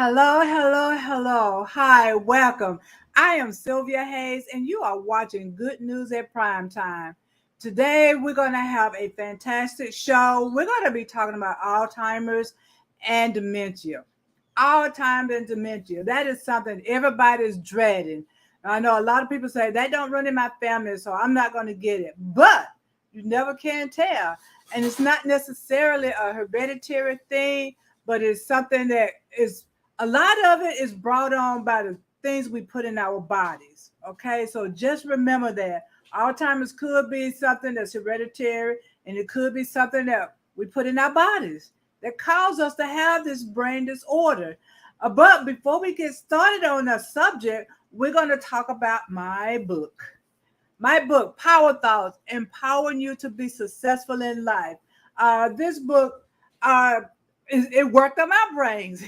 Hello, hello, hello. Hi, welcome. I am Sylvia Hayes, and you are watching Good News at Primetime. Today, we're going to have a fantastic show. We're going to be talking about Alzheimer's and dementia. Alzheimer's and dementia. That is something everybody's dreading. I know a lot of people say that don't run in my family, so I'm not going to get it. But you never can tell. And it's not necessarily a hereditary thing, but it's something that is a lot of it is brought on by the things we put in our bodies. Okay, so just remember that Alzheimer's could be something that's hereditary, and it could be something that we put in our bodies that cause us to have this brain disorder. But before we get started on the subject, we're going to talk about my book. My book, Power Thoughts, Empowering You to Be Successful in Life. This book, uh, it worked on my brains.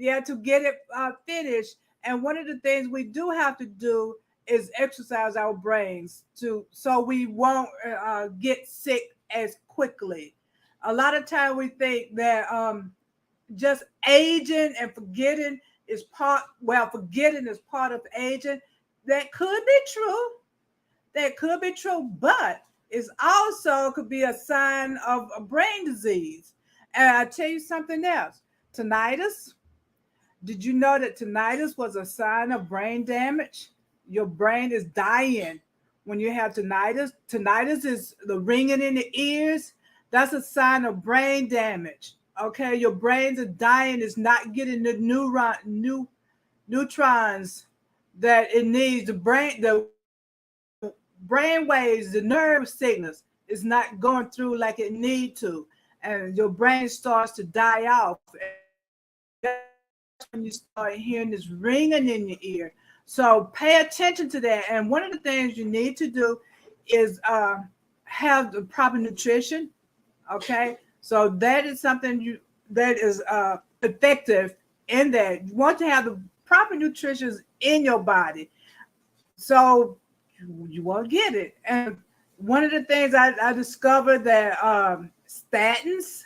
Yeah, to get it finished. And one of the things we do have to do is exercise our brains to so we won't get sick as quickly. A lot of time we think that just aging and forgetting is part. Well, forgetting is part of aging. That could be true. That could be true, but it's also could be a sign of a brain disease. And I'll tell you something else. Tinnitus. Did you know that tinnitus was a sign of brain damage? Your brain is dying when you have tinnitus. Tinnitus is the ringing in the ears. That's a sign of brain damage. Okay, your brains are dying. It's not getting the neutrons that it needs. The brain waves, the nerve signals is not going through like it need to, and your brain starts to die off. When you start hearing this ringing in your ear. So pay attention to that. And one of the things you need to do is have the proper nutrition. Okay, so that is something that is effective in that. You want to have the proper nutrition in your body, so you won't get it. And one of the things I discovered that statins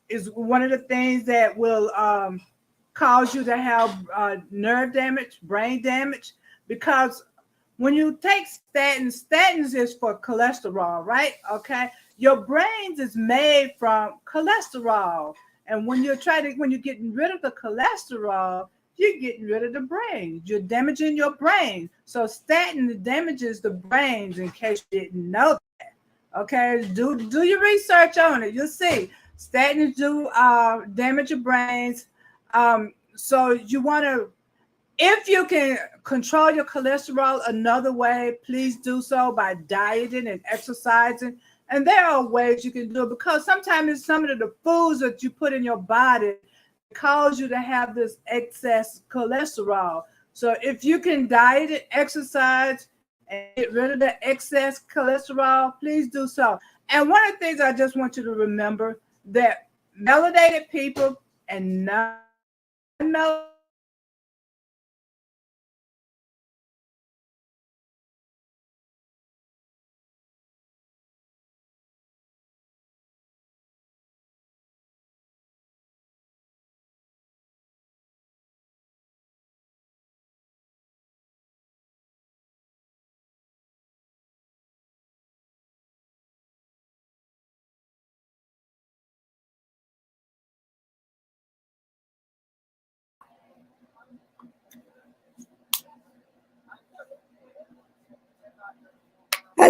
is one of the things that will cause you to have nerve damage, brain damage, because when you take statins is for cholesterol, right? Okay, your brains is made from cholesterol, and when you're getting rid of the cholesterol, you're getting rid of the brain. You're damaging your brain. So statin damages the brains. In case you didn't know that, okay, do your research on it. You'll see statins do damage your brains. So you want to, if you can control your cholesterol another way, please do so by dieting and exercising. And there are ways you can do it, because sometimes it's some of the foods that you put in your body that cause you to have this excess cholesterol. So if you can diet and exercise and get rid of the excess cholesterol, please do so. And one of the things I just want you to remember that melanated people and non-melanated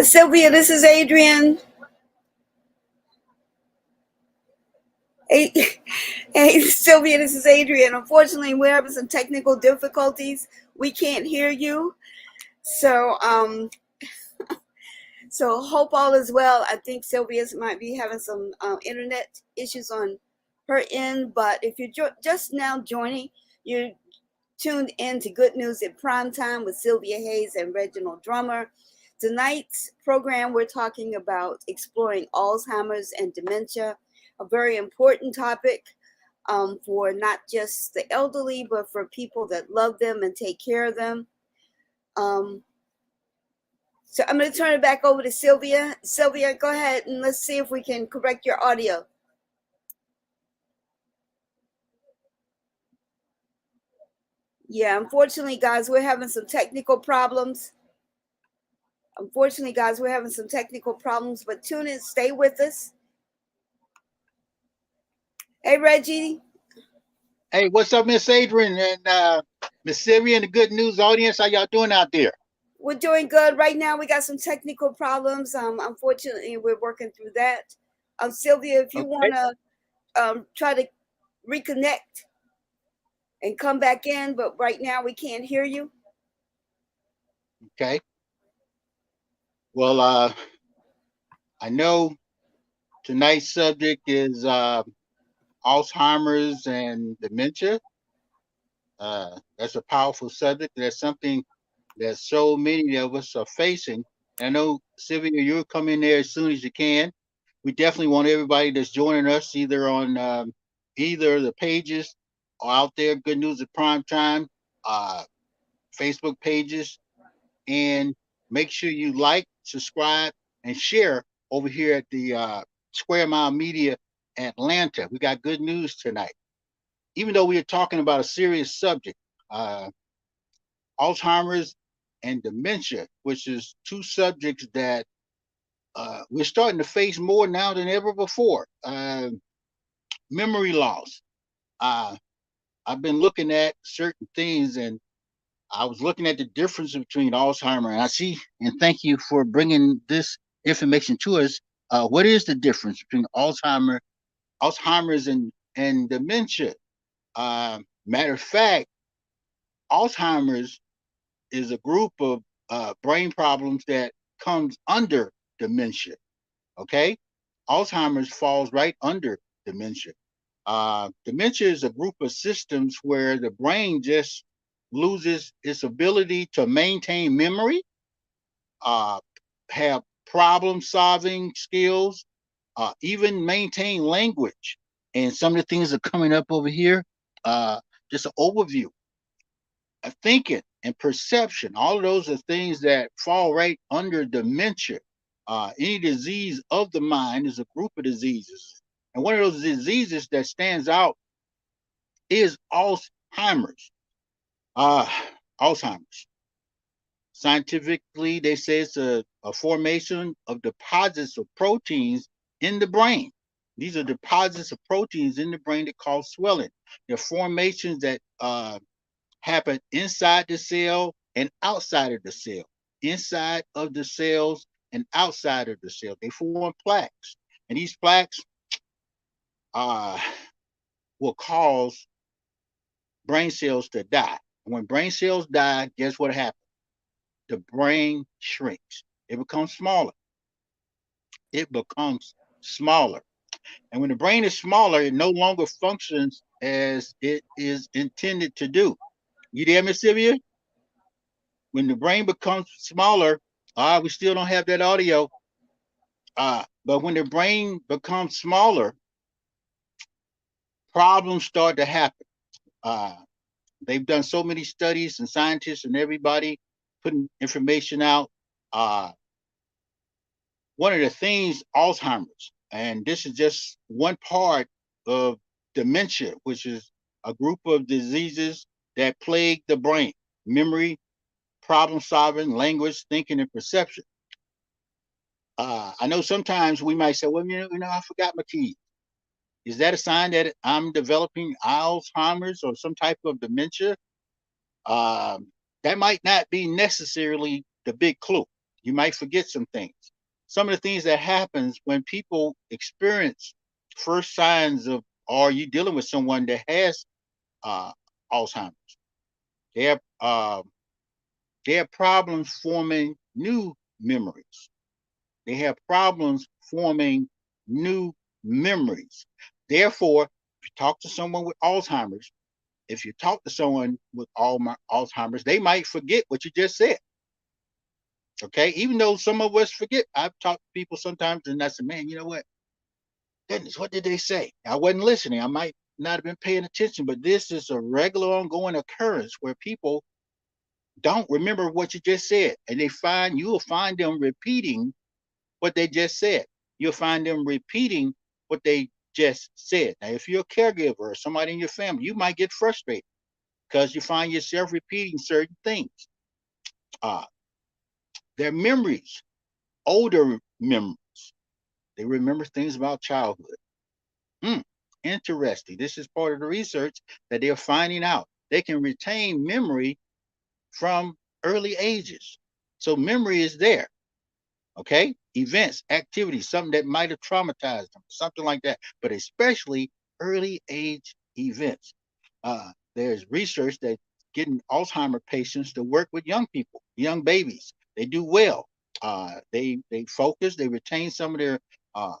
Sylvia, this is Adrian. Hey, hey, Sylvia, this is Adrian. Unfortunately, we're having some technical difficulties. We can't hear you. So, so hope all is well. I think Sylvia might be having some internet issues on her end. But if you're just now joining, you're tuned in to Good News at Primetime with Sylvia Hayes and Reginal Drummer. Tonight's program, we're talking about exploring Alzheimer's and dementia, a very important topic for not just the elderly, but for people that love them and take care of them. So I'm going to turn it back over to Sylvia. Sylvia, go ahead and let's see if we can correct your audio. Yeah, unfortunately, guys, we're having some technical problems. But tune in, stay with us. Hey, Reggie. Hey, what's up, Miss Adrian and Miss Sylvia and the Good News audience? How y'all doing out there? We're doing good right now. We got some technical problems. Unfortunately, we're working through that. Sylvia, if you Okay. want to try to reconnect and come back in, but right now we can't hear you. Okay. Well, I know tonight's subject is Alzheimer's and dementia. That's a powerful subject. That's something that so many of us are facing. And I know, Sylvia, you'll come in there as soon as you can. We definitely want everybody that's joining us either on either the pages or out there, Good News at Prime Time, Facebook pages, and make sure you like, subscribe, and share over here at the Square Mile Media Atlanta. We got good news tonight. Even though we are talking about a serious subject, uh, Alzheimer's and dementia, which is two subjects that we're starting to face more now than ever before. Memory loss. Uh, I've been looking at certain things, and I was looking at the difference between Alzheimer, and I see, and thank you for bringing this information to us. What is the difference between Alzheimer's and dementia? Matter of fact, Alzheimer's is a group of brain problems that comes under dementia. Okay, Alzheimer's falls right under dementia. Dementia is a group of systems where the brain just loses its ability to maintain memory, uh, have problem solving skills, even maintain language. And some of the things that are coming up over here, just an overview of thinking and perception. All of those are things that fall right under dementia. Any disease of the mind is a group of diseases. And one of those diseases that stands out is Alzheimer's. Uh, Alzheimer's. Scientifically, they say it's a formation of deposits of proteins in the brain. These are deposits of proteins in the brain that cause swelling. They're formations that happen inside the cell and outside of the cell, inside of the cells and outside of the cell. They form plaques, and these plaques uh, will cause brain cells to die. And when brain cells die, guess what happens? The brain shrinks. It becomes smaller. It becomes smaller. And when the brain is smaller, it no longer functions as it is intended to do. You there, Miss Sylvia? When the brain becomes smaller, we still don't have that audio. But when the brain becomes smaller, problems start to happen. Uh, they've done so many studies and scientists and everybody putting information out. Uh, One of the things, Alzheimer's, and this is just one part of dementia, which is a group of diseases that plague the brain: memory, problem solving, language, thinking, and perception. I know sometimes we might say, well, I forgot my keys. Is that a sign that I'm developing Alzheimer's or some type of dementia? Um, that might not be necessarily the big clue. You might forget some things. Some of the things that happens when people experience first signs of, are you dealing with someone that has uh, Alzheimer's? They have uh, they have problems forming new memories. They have problems forming new memories. Therefore, if you talk to someone with Alzheimer's, if you talk to someone with Alzheimer's, they might forget what you just said. Okay, even though some of us forget, I've talked to people sometimes, and I said, "Man, you know what? Goodness, what did they say?" I wasn't listening. I might not have been paying attention, but this is a regular, ongoing occurrence where people don't remember what you just said, and you will find them repeating what they just said. You'll find them repeating what they just said. Now, if you're a caregiver or somebody in your family, you might get frustrated. because you find yourself repeating certain things. Uh, their memories, older memories, they remember things about childhood. Hmm, interesting. This is part of the research that they're finding out. They can retain memory from early ages. So memory is there. Okay, events, activities, something that might have traumatized them, something like that, but especially early age events. There's research that getting Alzheimer patients to work with young people, young babies. They do well. They focus, they retain some of their uh,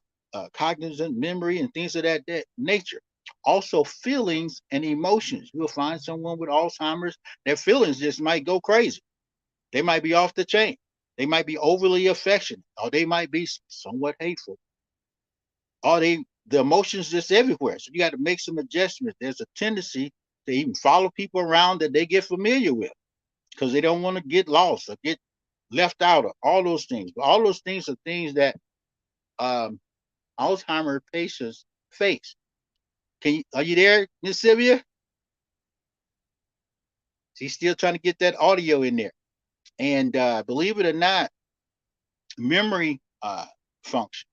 cognizant memory and things of that nature. Also, feelings and emotions. You'll find someone with Alzheimer's, their feelings just might go crazy. They might be off the chain. They might be overly affectionate, or they might be somewhat hateful. Or the emotions just everywhere. So you got to make some adjustments. There's a tendency to even follow people around that they get familiar with because they don't want to get lost or get left out of all those things. But all those things are things that um, Alzheimer patients face. Are you there, Miss Sylvia? She's still trying to get that audio in there. And believe it or not, memory function.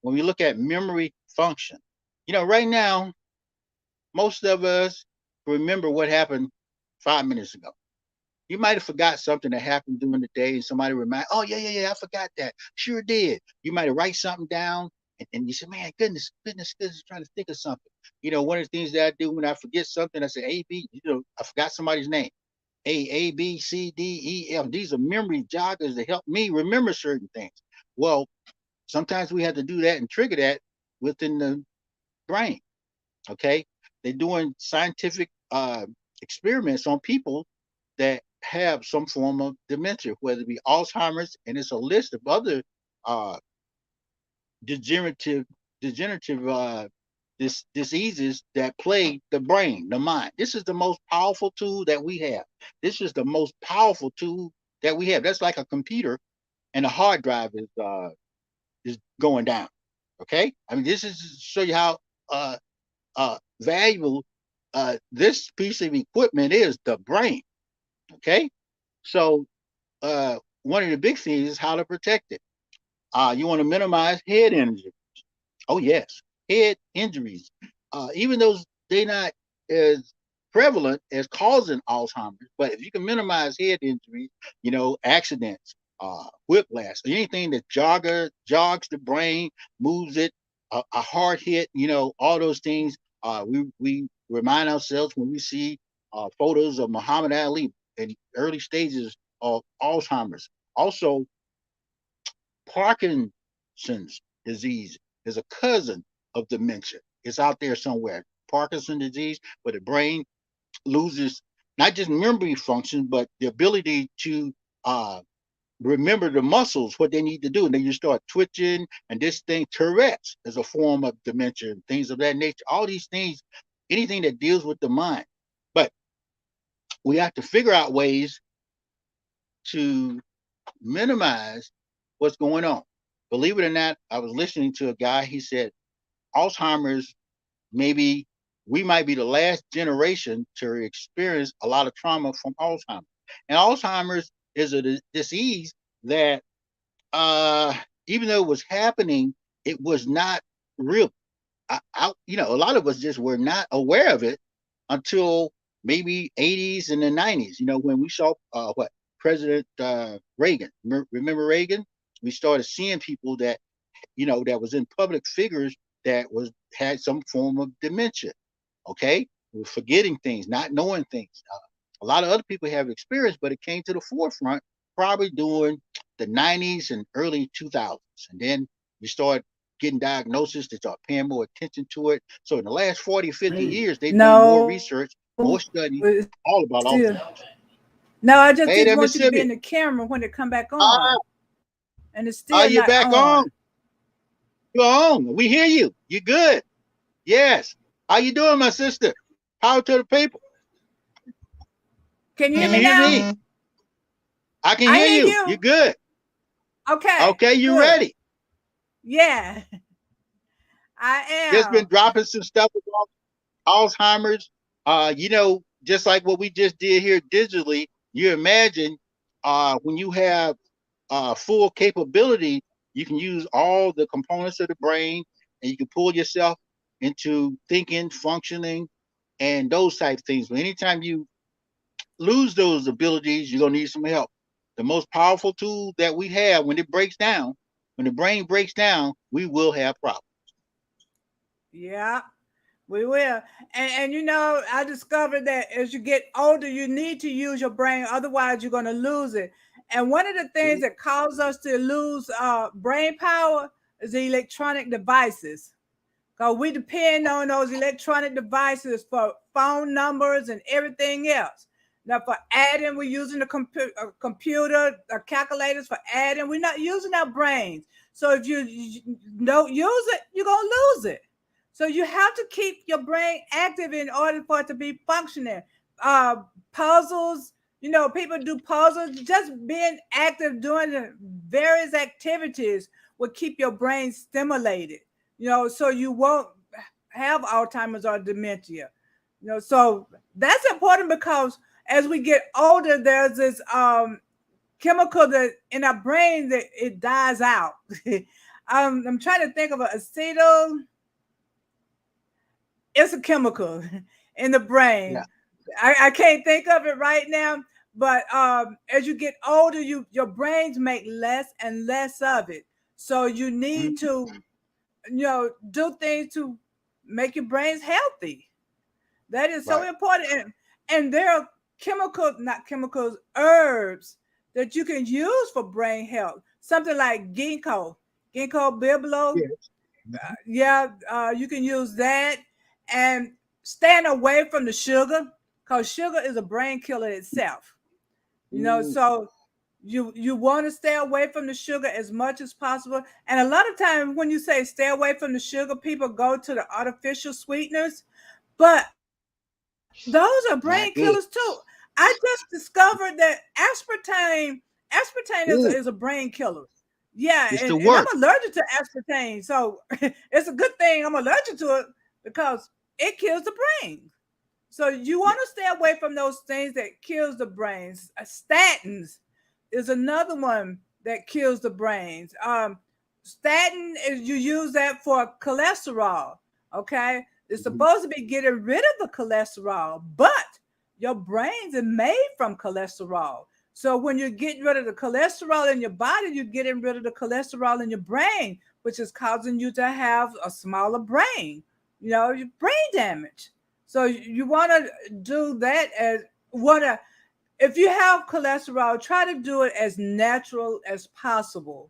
When we look at memory function, right now, most of us remember what happened 5 minutes ago. You might have forgot something that happened during the day, and somebody remind, oh yeah, I forgot that. Sure did. You might have write something down, and you say, man, goodness, trying to think of something. One of the things that I do when I forget something, I say A B. I forgot somebody's name. A B C D E F. These are memory joggers that help me remember certain things. Well, sometimes we have to do that and trigger that within the brain. Okay, they're doing scientific experiments on people that have some form of dementia, whether it be Alzheimer's, and it's a list of other uh, degenerative diseases that plague the brain, the mind. This is the most powerful tool that we have. This is the most powerful tool that we have. That's like a computer, and a hard drive is going down. Okay, I mean, this is to show you how valuable this piece of equipment is, the brain. Okay, so one of the big things is how to protect it. You want to minimize head injury. Oh yes, head injuries. Even though they're not as prevalent as causing Alzheimer's, but if you can minimize head injuries, accidents, whiplash, anything that jogs the brain, moves it, a hard hit, all those things. We remind ourselves when we see photos of Muhammad Ali in early stages of Alzheimer's. Also, Parkinson's disease is a cousin of dementia. It's out there somewhere. Parkinson's disease, where the brain loses not just memory function, but the ability to remember the muscles, what they need to do. And then you start twitching, and this thing, Tourette's, is a form of dementia and things of that nature. All these things, anything that deals with the mind. But we have to figure out ways to minimize what's going on. Believe it or not, I was listening to a guy. He said Alzheimer's, maybe we might be the last generation to experience a lot of trauma from Alzheimer's. And Alzheimer's is a disease that, even though it was happening, it was not real. A lot of us just were not aware of it until maybe 80s and the 90s. When we saw what President Reagan. Remember Reagan? We started seeing people that that was in public figures that had some form of dementia. Okay, we're forgetting things, not knowing things. A lot of other people have experience, but it came to the forefront probably during the 90s and early 2000s, and then you start getting diagnosis. They start paying more attention to it. So in the last 40, 50 years, they're doing more No, research, more study, it's all about still. Alzheimer's. No, I just Hey didn't there, want Miss you to be Sylvia. in the camera when it come back Ah, on, and it's are still you not back on? on. You're on. We hear you. You good. Yes. How you doing, my sister? Power to the people. Can you hear Can me you hear now? me? I can I hear hear you. You you. good. Okay, Okay, you good. ready? Yeah, I Just been am. dropping some stuff about Alzheimer's. Uh, you know, just like what we just did here digitally, you imagine when you have full capability, you can use all the components of the brain, and you can pull yourself into thinking, functioning, and those type of things. But anytime you lose those abilities, you're gonna need some help. The most powerful tool that we have when it breaks down, when the brain breaks down, we will have problems. Yeah, we will. And I discovered that as you get older, you need to use your brain, otherwise you're going to lose it. And one of the things that cause us to lose brain power is the electronic devices. Because we depend on those electronic devices for phone numbers and everything else. Now, for adding, we're using the computer, calculators for adding. We're not using our brains. So if you don't use it, you're going to lose it. So you have to keep your brain active in order for it to be functioning. Uh, Puzzles, people do puzzles. Just being active, doing the various activities will keep your brain stimulated, so you won't have Alzheimer's or dementia. So that's important because as we get older, there's this chemical that in our brain that it dies out. I'm trying to think of an acetyl. It's a chemical in the Yeah. brain. I can't think of it right now, but as you get older, your brains make less and less of it. So you need Mhm. to, do things to make your brains healthy. That is so Right. important. And there are not chemicals, herbs that you can use for brain health. Something like ginkgo biloba. Yes. Mhm. Yeah, you can use that, and staying away from the sugar, because sugar is a brain killer itself. Ooh, So you want to stay away from the sugar as much as possible. And a lot of times when you say stay away from the sugar, people go to the artificial sweeteners, but those are brain not good. killers too. I just discovered that aspartame Ooh, is a brain killer. Yeah, it's the and worst. I'm allergic to aspartame. So it's a good thing I'm allergic to it because it kills the brain. So you Yeah. want to stay away from those things that kills the brains. Statins is another one that kills the brains. Statin is you use that for cholesterol. Okay, it's Mhm. supposed to be getting rid of the cholesterol, but your brains are made from cholesterol. So when you're getting rid of the cholesterol in your body, you're getting rid of the cholesterol in your brain, which is causing you to have a smaller brain. Your brain damage. So you want to do that as want to if you have cholesterol, try to do it as natural as possible,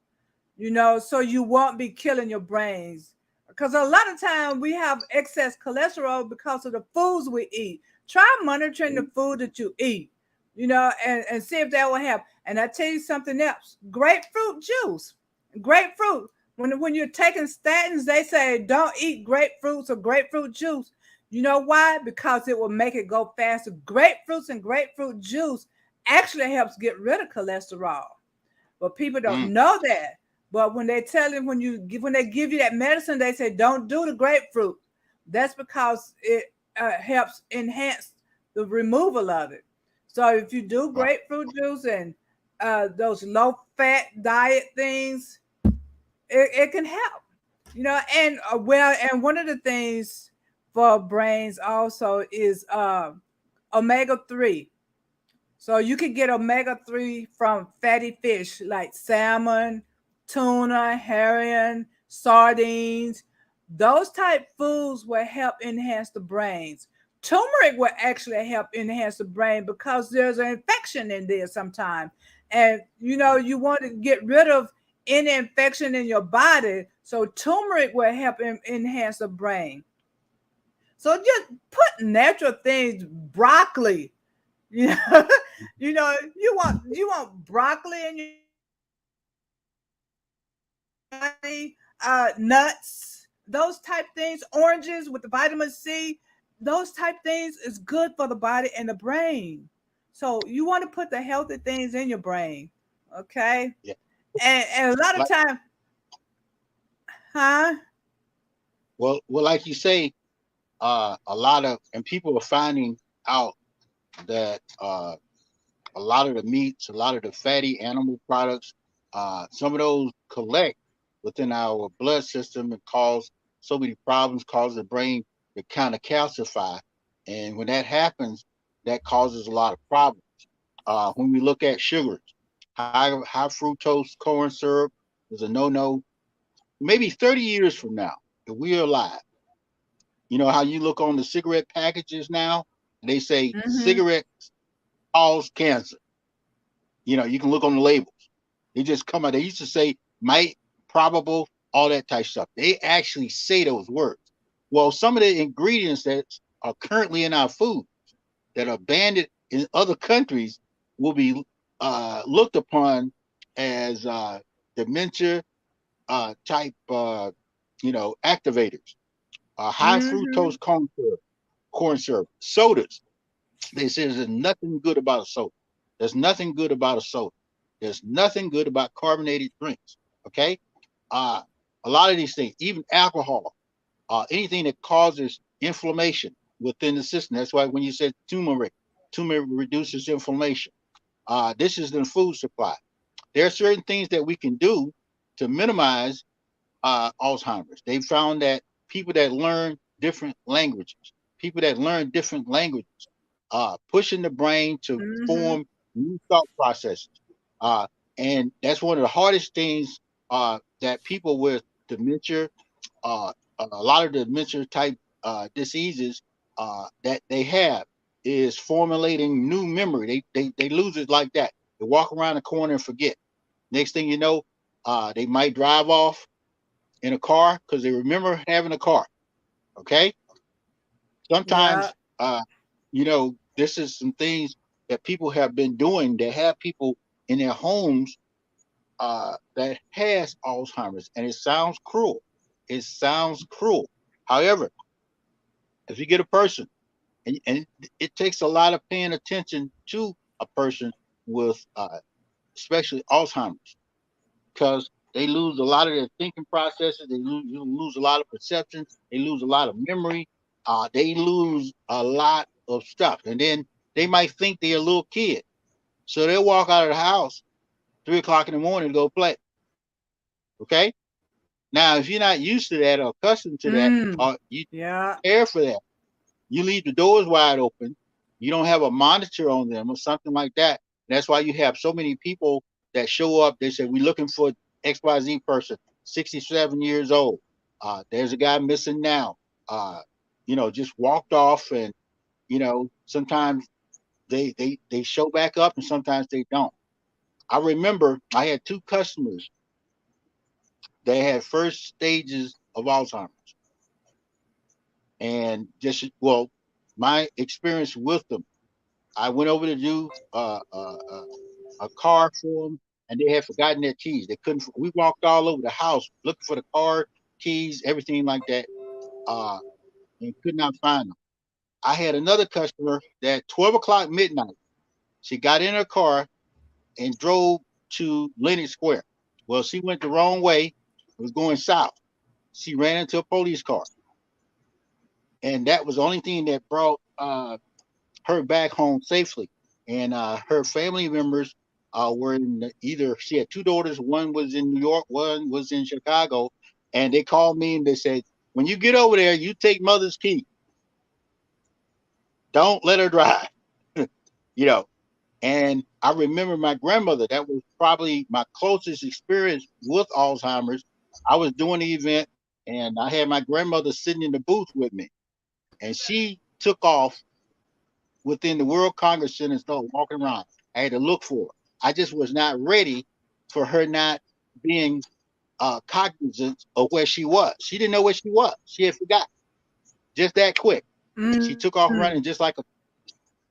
so you won't be killing your brains. Because a lot of time we have excess cholesterol because of the foods we eat. Try monitoring the food that you eat, and see if that will help. And I tell you something else: grapefruit juice, grapefruit. When you're taking statins, they say don't eat grapefruits or grapefruit juice. You know why? Because it will make it go faster. Grapefruits and grapefruit juice actually helps get rid of cholesterol, but people Mm. don't know that. But when they tell them when they give you that medicine, they say don't do the grapefruit. That's because it helps enhance the removal of it. So if you do Right. grapefruit juice and those low fat diet things, it can help. And and one of the things for brains also is omega 3. So you can get omega 3 from fatty fish like salmon, tuna, herring, sardines. Those type foods will help enhance the brains. Turmeric will actually help enhance the brain because there's an infection in there sometimes. And you want to get rid of any infection in your body. So turmeric will help enhance the brain. So just put natural things, broccoli, you know, you want broccoli in your body, nuts, those type things, oranges with the vitamin C, those type things is good for the body and the brain. So you want to put the healthy things in your brain, okay? Yeah. And a lot of Like time, huh? well, like you say, a lot of and people are finding out. that a lot of the meats, a lot of the fatty animal products, some of those collect within our blood system and cause so many problems, cause the brain to kind of calcify. And when that happens, that causes a lot of problems. When we look at sugars, high fructose corn syrup is a no-no. Maybe 30 years from now, if we're alive, you know how you look on the cigarette packages now, and they say Mm-hmm. cigarettes cause cancer. You know, you can look on the labels. They just come out. They used to say might, probable, all that type of stuff. They actually say those words. Well, some of the ingredients that are currently in our food that are banned in other countries will be looked upon as dementia type, activators. High Mm-hmm. fructose corn syrup, sodas. They say there's nothing good about a soda. There's nothing good about a soda. There's nothing good about carbonated drinks. Okay, uh, a lot of these things, even alcohol, anything that causes inflammation within the system. That's why when you said turmeric, turmeric reduces inflammation. This is the food supply. There are certain things that we can do to minimize Alzheimer's. They found that people that learn different languages, people that learn different languages, pushing the brain to Mm-hmm. form new thought processes. Uh, and that's one of the hardest things that people with dementia, a lot of the dementia type diseases that they have is formulating new memory. They lose it like that. They walk around the corner and forget. Next thing you know, they might drive off in a car because they remember having a car. Okay. Yeah. Sometimes, this is some things that people have been doing that have people in their homes that has Alzheimer's, and it sounds cruel. It sounds cruel. However, if you get a person, and it takes a lot of paying attention to a person with, especially Alzheimer's, because they lose a lot of their thinking processes. You lose a lot of perceptions. They lose a lot of memory. They lose a lot of stuff, and then they might think they're a little kid, so they'll walk out of the house 3 o'clock in the morning to go play. Okay. Now, if you're not used to that or accustomed to that, Mm. or you Yeah. care for that, you leave the doors wide open. You don't have a monitor on them or something like that. And that's why you have so many people that show up. They say, we're looking for XYZ person, 67 years old. There's a guy missing now. Just walked off, and, sometimes they show back up and sometimes they don't. I remember I had two customers that had first stages of Alzheimer's. And just, well, my experience with them, I went over to do a car for them, and they had forgotten their keys. They couldn't. We walked all over the house looking for the car keys, everything like that, uh, and could not find them. I had another customer that 12 o'clock midnight, she got in her car and drove to Lenox Square. Well, she went the wrong way. It was going south. She ran into a police car, and that was the only thing that brought her back home safely. And her family members were either she had two daughters, one was in New York, one was in Chicago, and they called me and they said, "When you get over there, you take mother's key. Don't let her drive." you know. And I remember my grandmother. That was probably my closest experience with Alzheimer's. I was doing the event, and I had my grandmother sitting in the booth with me, and she took off within the World Congress Center and started walking around. I had to look for her. I just was not ready for her not being cognizant of where she was. She didn't know where she was. She had forgot just that quick. And she took off Mm. running just like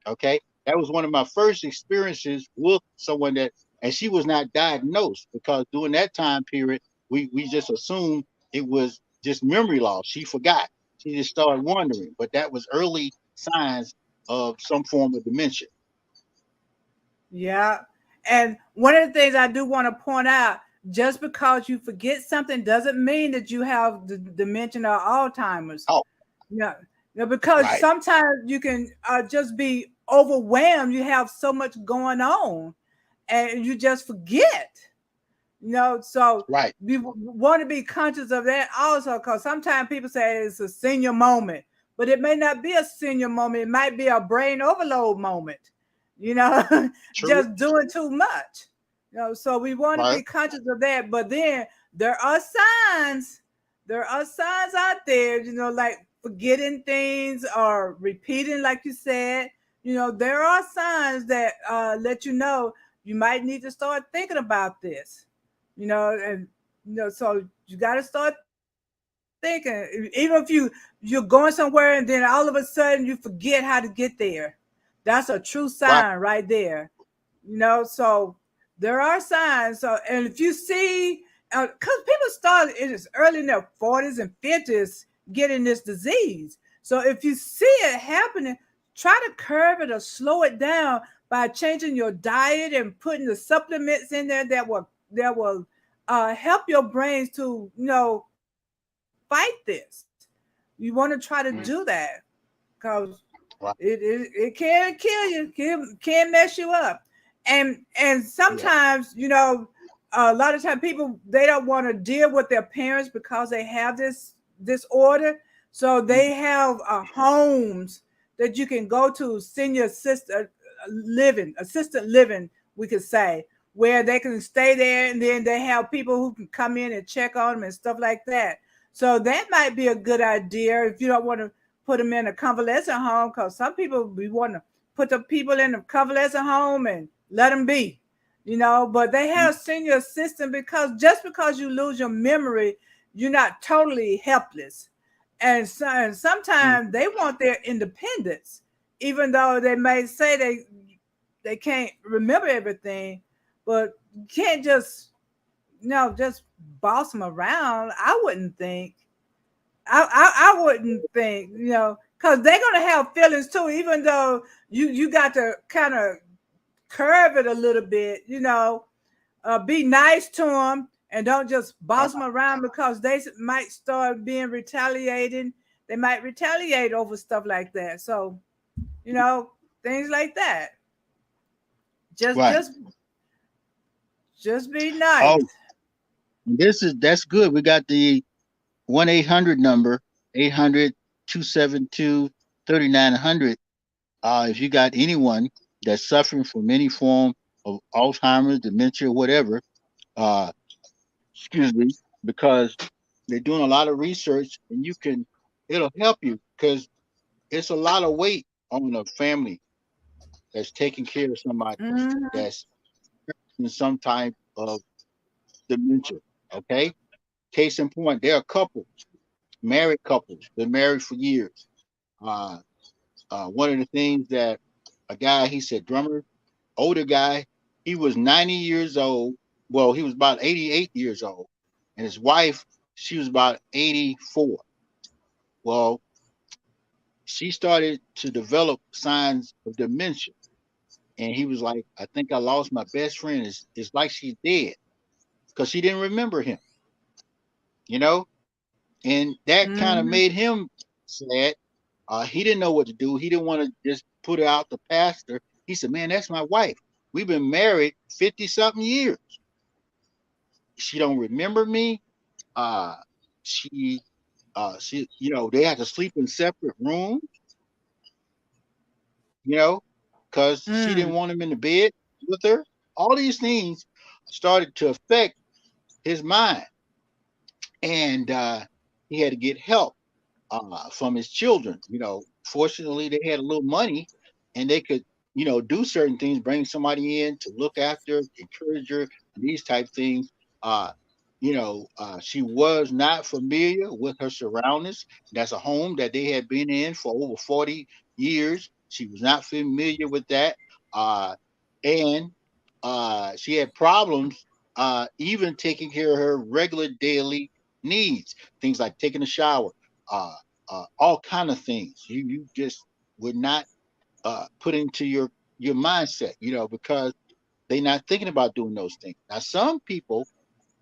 okay. That was one of my first experiences with someone that, and she was not diagnosed because during that time period, we just assumed it was just memory loss. She forgot. She just started wondering, but that was early signs of some form of dementia. Yeah. And one of the things I do want to point out, just because you forget something doesn't mean that you have the dementia or Alzheimer's. Oh, Yeah. Yeah, because right. sometimes you can just be overwhelmed. You have so much going on, and you just forget. So Right. we want to be conscious of that also, because sometimes people say it's a senior moment, but it may not be a senior moment. It might be a brain overload moment, you know, True. just doing too much. So we want to Right. be conscious of that. But then there are signs. There are signs out there, like forgetting things or repeating, like you said. There are signs that let you know you might need to start thinking about this. And so you got to start thinking. Even if you're going somewhere and then all of a sudden you forget how to get there, that's a true sign right Right. there. So there are signs. So, and if you see, because people start it is early in their 40s and 50s getting this disease. So if you see it happening, try to curb it or slow it down by changing your diet and putting the supplements in there that will help your brains to fight this. You want to try to do that Mm. because Right. it can kill you, can mess you up. And Yeah. sometimes, a lot of times people they don't want to deal with their parents because they have this disorder. So they have homes that you can go to, senior assisted living, we could say, where they can stay there, and then they have people who can come in and check on them and stuff like that. So that might be a good idea if you don't want to put them in a convalescent home, because some people we want to put the people in the convalescent home and let them be, but they Mm. have senior assistant, because just because you lose your memory, you're not totally helpless. And Mm. sometimes they want their independence, even though they may say they can't remember everything, but you can't just boss them around. I wouldn't think. I wouldn't think, because they're gonna have feelings too, even though you got to kind of curve it a little bit, be nice to them and don't just Right. boss them around, because they might start being retaliating. They might retaliate over stuff like that. So, you know, things like that. Just Right. just just be nice. Oh, that's good. We got the 1-800 number, 800-272-3900. If you got anyone that's suffering from any form of Alzheimer's, dementia, whatever, uh, excuse me, because they're doing a lot of research, and it'll help you, because it's a lot of weight on a family that's taking care of somebody Hmm. that's in some type of dementia. Okay. Case in point, there are couples, married couples, been married for years. Uh, one of the things that a guy, he said, drummer, older guy, he was 90 years old. Well, he was about 88 years old. And his wife, she was about 84. Well, she started to develop signs of dementia. And he was like, I think I lost my best friend. It's like she's dead, because she didn't remember him, you know? And that kind of Hmm. made him sad. He didn't know what to do. He didn't want to just put her out the pastor. He said, man, that's my wife. We've been married 50 something years. She don't remember me. Uh, she, they had to sleep in separate rooms, you know, because she didn't Mm. want him in the bed with her. All these things started to affect his mind, and he had to get help from his children. Fortunately, they had a little money, and they could, do certain things, bring somebody in to look after, encourage her, and these type things. Uh, she was not familiar with her surroundings. That's a home that they had been in for over 40 years. She was not familiar with that. Uh, and she had problems even taking care of her regular daily needs, things like taking a shower, uh, all kind of things. You just would not put into your mindset, because they're not thinking about doing those things. Now, some people,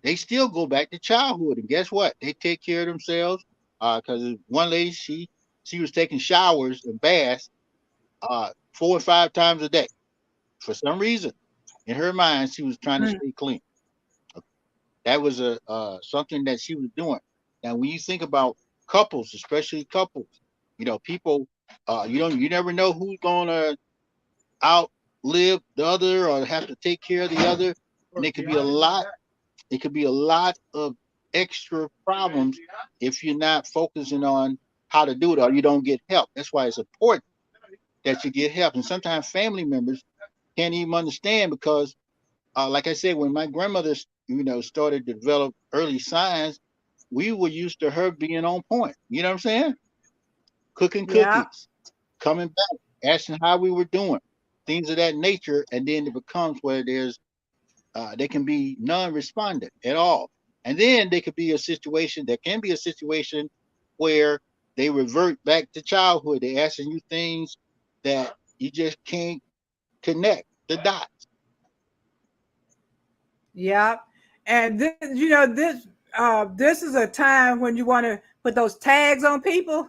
they still go back to childhood, and guess what? They take care of themselves. Because one lady, she was taking showers and baths 4 or 5 times a day. For some reason, in her mind, she was trying to Mm. stay clean. That was a something that she was doing. Now, when you think about couples, especially couples, people, you never know who's gonna outlive the other or have to take care of the other, and it could be a lot. It could be a lot of extra problems if you're not focusing on how to do it or you don't get help. That's why it's important that you get help. And sometimes family members can't even understand because, like I said, when my grandmother, started to develop early signs, we were used to her being on point. You know what I'm saying? Cooking Yeah. cookies, coming back, asking how we were doing, things of that nature, and then it becomes where they can be non-respondent at all, and then they could be a situation. There can be a situation where they revert back to childhood. They're asking you things that you just can't connect the dots. Yeah. And this, this is a time when you want to put those tags on people.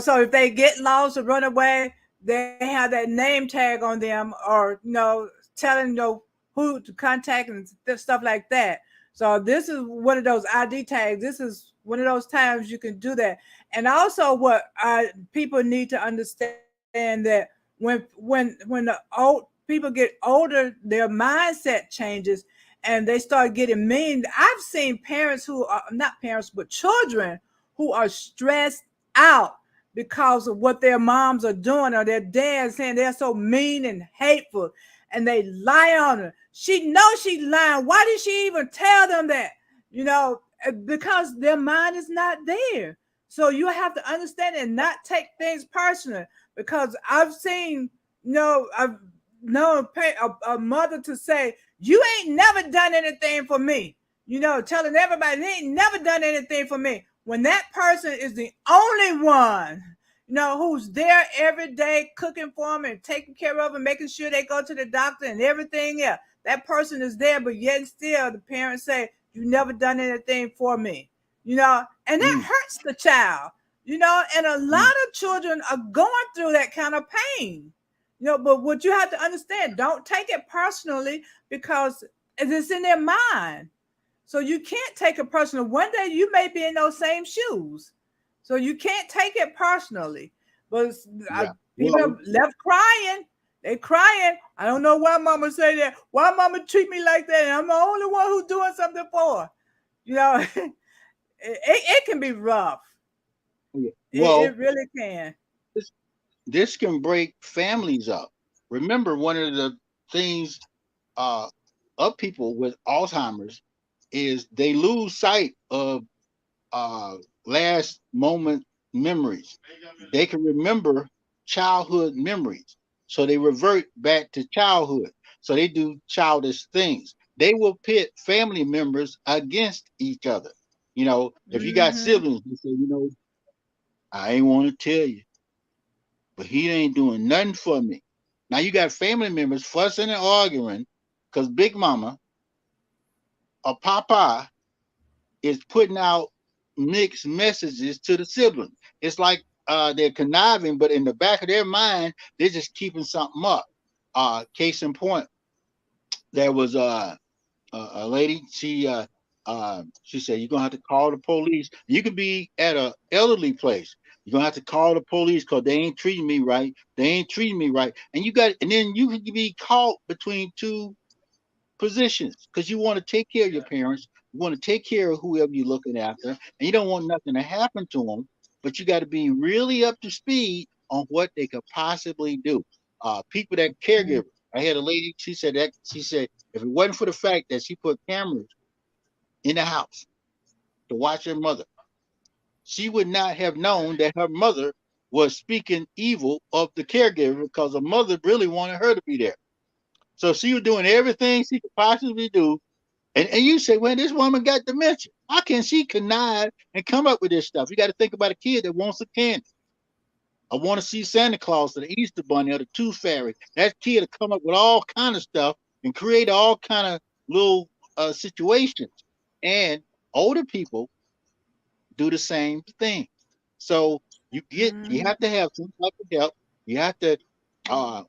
So if they get lost or run away, they have that name tag on them, or telling who to contact and stuff like that. So this is one of those ID tags. This is one of those times you can do that. And also, what people need to understand that when the old people get older, their mindset changes and they start getting mean. I've seen parents who are not parents, but children who are stressed out because of what their moms are doing or their dads saying they're so mean and hateful, and they lie on her. She knows she's lying. Why did she even tell them that? Because their mind is not there. So you have to understand and not take things personal. Because I've seen, I've known a mother to say, "You ain't never done anything for me." Telling everybody they ain't never done anything for me. When that person is the only one, who's there every day cooking for them and taking care of them, making sure they go to the doctor and everything else. That person is there, but yet and still the parents say, "You never done anything for me." And that Mm, hurts the child. And a lot mm, of children are going through that kind of pain. But what you have to understand, don't take it personally because it's in their mind. So you can't take it personal. One day you may be in those same shoes. So you can't take it personally. But yeah. people Well, are left crying. They crying. I don't know why mama say that. Why mama treat me like that? And I'm the only one who's doing something for her. It can be rough. yeah. It Well, really can. this, this can break families up. Remember, one of the things uh, of people with Alzheimer's is they lose sight of uh, last moment memories. They can remember childhood memories. So they revert back to childhood. So they do childish things. They will pit family members against each other. If you got Mm-hmm. siblings, you say, I ain't want to tell you, but he ain't doing nothing for me. Now you got family members fussing and arguing because Big Mama or Papa is putting out mixed messages to the siblings. It's like they're conniving, but in the back of their mind, they're just keeping something up. Case in point, there was a lady. She said you're gonna have to call the police. You could be at a elderly place. You're gonna have to call the police because they ain't treating me right. They ain't treating me right, and then you could be caught between two positions because you want to take care of your parents, you want to take care of whoever you're looking after, and you don't want nothing to happen to them. But you got to be really up to speed on what they could possibly do. People that caregivers. I had a lady. She said if it wasn't for the fact that she put cameras in the house to watch her mother, she would not have known that her mother was speaking evil of the caregiver because her mother really wanted her to be there. So she was doing everything she could possibly do. And you say, well, this woman got dementia. How can she connive and come up with this stuff? You got to think about a kid that wants a candy. I want to see Santa Claus or the Easter Bunny or the Tooth Fairy. That kid will come up with all kind of stuff and create all kind of little situations. And older people do the same thing. So you Mm-hmm. have to have some type of help. You have to. uh,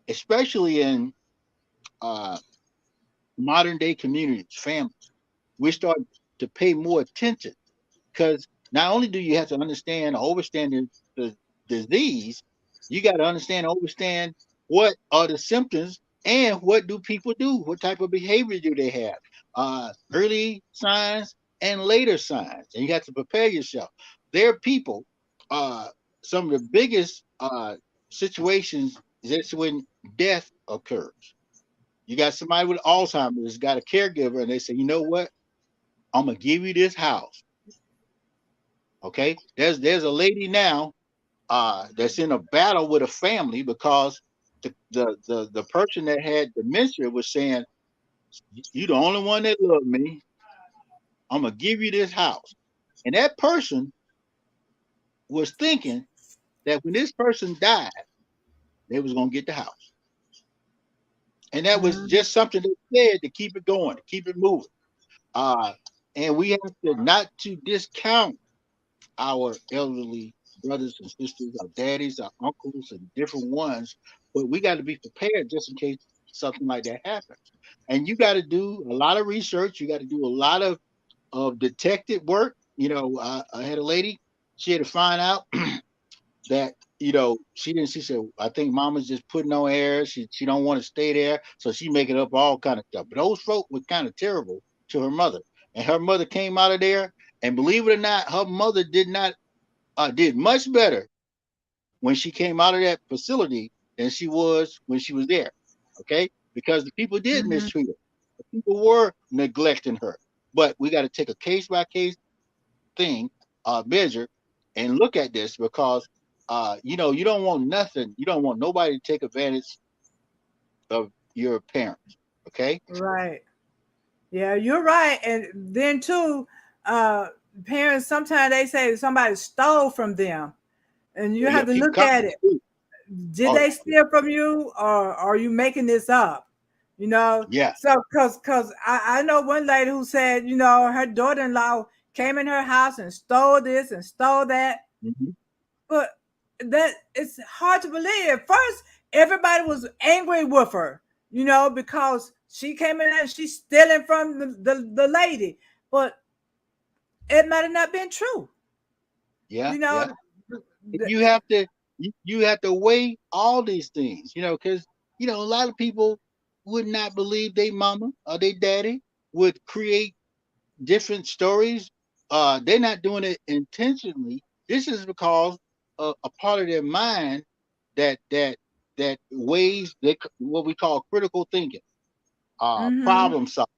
especially in uh, modern day communities, families. We start to pay more attention because not only do you have to understand, overstand the disease, you got to understand, understand what are the symptoms and what do people do? What type of behavior do they have? Early signs and later signs, and you have to prepare yourself. There are people. Uh, some of the biggest situations is that's when death occurs. You got somebody with Alzheimer's, got a caregiver, and they say, you know what? I'm gonna give you this house. Okay, there's a lady now that's in a battle with a family because the person that had dementia was saying, "You the only one that loved me. I'm gonna give you this house," and that person was thinking that when this person died, they was gonna get the house, and that was Mhm. just something they said to keep it going, to keep it moving. Uh, and we have to not to discount our elderly brothers and sisters, our daddies, our uncles, and different ones. But we got to be prepared just in case something like that happens. And you got to do a lot of research. You got to do a lot of detective work. I had a lady, she had to find out that she didn't. She said, "I think Mama's just putting on air. She don't want to stay there, so she making up all kind of stuff." But those folk were kind of terrible to her mother, and her mother came out of there. And believe it or not, her mother did much better when she came out of that facility than she was when she was there. Okay, because the people did Mhm. mistreat her. The people were neglecting her. But we got to take a case by case thing, measure, and look at this because you don't want nothing. You don't want nobody to take advantage of your parents. Okay. Right. Yeah, you're right. And then too, uh, parents sometimes they say somebody stole from them, and you Yeah, have yeah. to People look come. at it. Did Oh, they steal from you, or are you making this up? You know, yeah. so because I know one lady who said, her daughter-in-law came in her house and stole this and stole that, Hmm. but that it's hard to believe. At first, everybody was angry with her, because she came in there and she's stealing from the lady, but it might have not been true. Yeah, You know, yeah. You have to you have to weigh all these things, because a lot of people would not believe their mama or their daddy would create different stories. They're not doing it intentionally. This is because a part of their mind that weighs what we call critical thinking, mm-hmm, problem solving.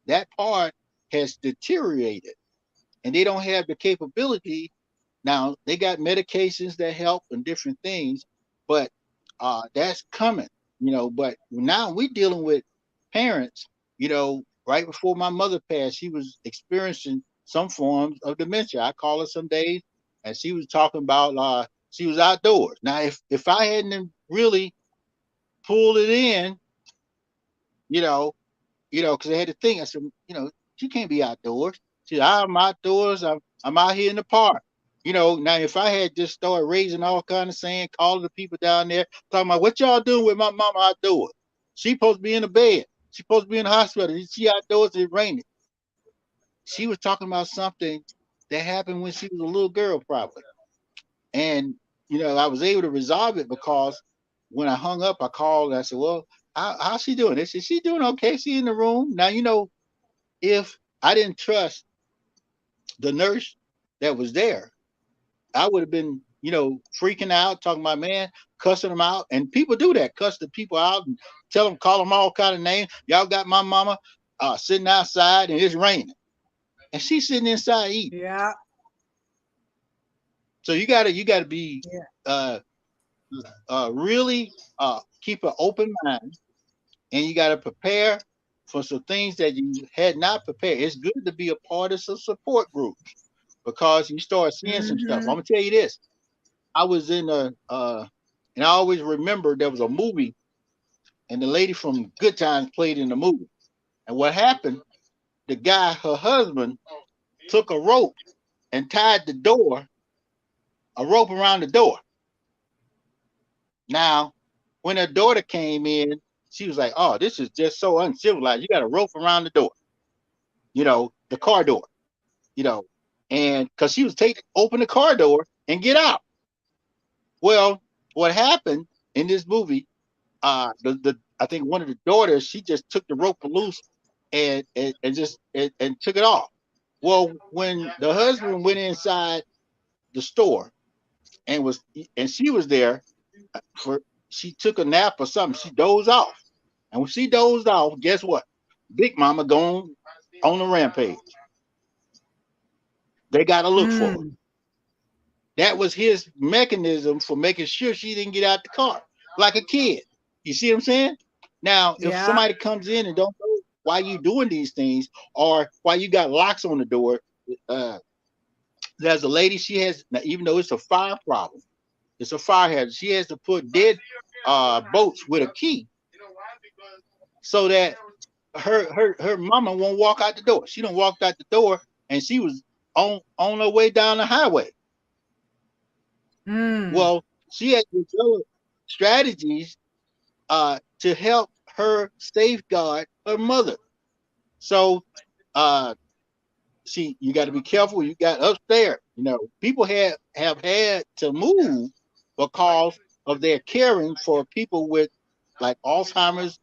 That part has deteriorated, and they don't have the capability. Now they got medications that help and different things, but that's coming, But now we're dealing with parents. Right before my mother passed, she was experiencing some forms of dementia. I call her some days, and she was talking about she was outdoors. Now, if I hadn't really pulled it in, you know, because I had to think. I said, she can't be outdoors. She said, I'm outdoors. I'm out here in the park. Now if I had just started raising all kind of saying, calling the people down there, talking about what y'all doing with my mama outdoors. She supposed to be in the bed. She supposed to be in the hospital. She outdoors, it's raining. She was talking about something that happened when she was a little girl, probably. And I was able to resolve it because when I hung up, I called and I said, "Well, how's she doing?" They said, "She's doing okay. She in the room now." If I didn't trust the nurse that was there, I would have been, freaking out, talking about man, cussing them out. And people do that, cuss the people out and tell them, call them all kind of names. Y'all got my mama sitting outside and it's raining, and she's sitting inside eating. yeah, So you gotta be yeah, uh, really keep an open mind, and you gotta prepare for some things that you had not prepared. It's good to be a part of some support groups because you start seeing some stuff. I'm mm-hmm, gonna tell you this. I was in and I always remember there was a movie, and the lady from Good Times played in the movie. And what happened? The guy, her husband, took a rope and tied a rope around the door. Now, when her daughter came in, she was like, "Oh, this is just so uncivilized. You got a rope around the door, the car door, you know." And because she was open the car door and get out. Well, what happened in this movie? The I think one of the daughters, she just took the rope loose and took it off. Well, when the husband went inside the store and was and she was there for she took a nap or something. She dozed off. And when she dozed off, guess what? Big Mama gone on a rampage. They got to look for her. Mm. That was his mechanism for making sure she didn't get out the car like a kid. You see what I'm saying? Now, if Yeah. somebody comes in and don't know why you doing these things or why you got locks on the door, uh, there's a lady. She has, now, even though it's a fire problem, it's a fire hazard. She has to put dead boats with a key so that her mama won't walk out the door. She don't walk out the door, and she was on her way down the highway. Mm. Well, she had developed strategies to help her safeguard her mother. So, uh, see, you got to be careful. You got upstairs. People have had to move because of their caring for people with like Alzheimer's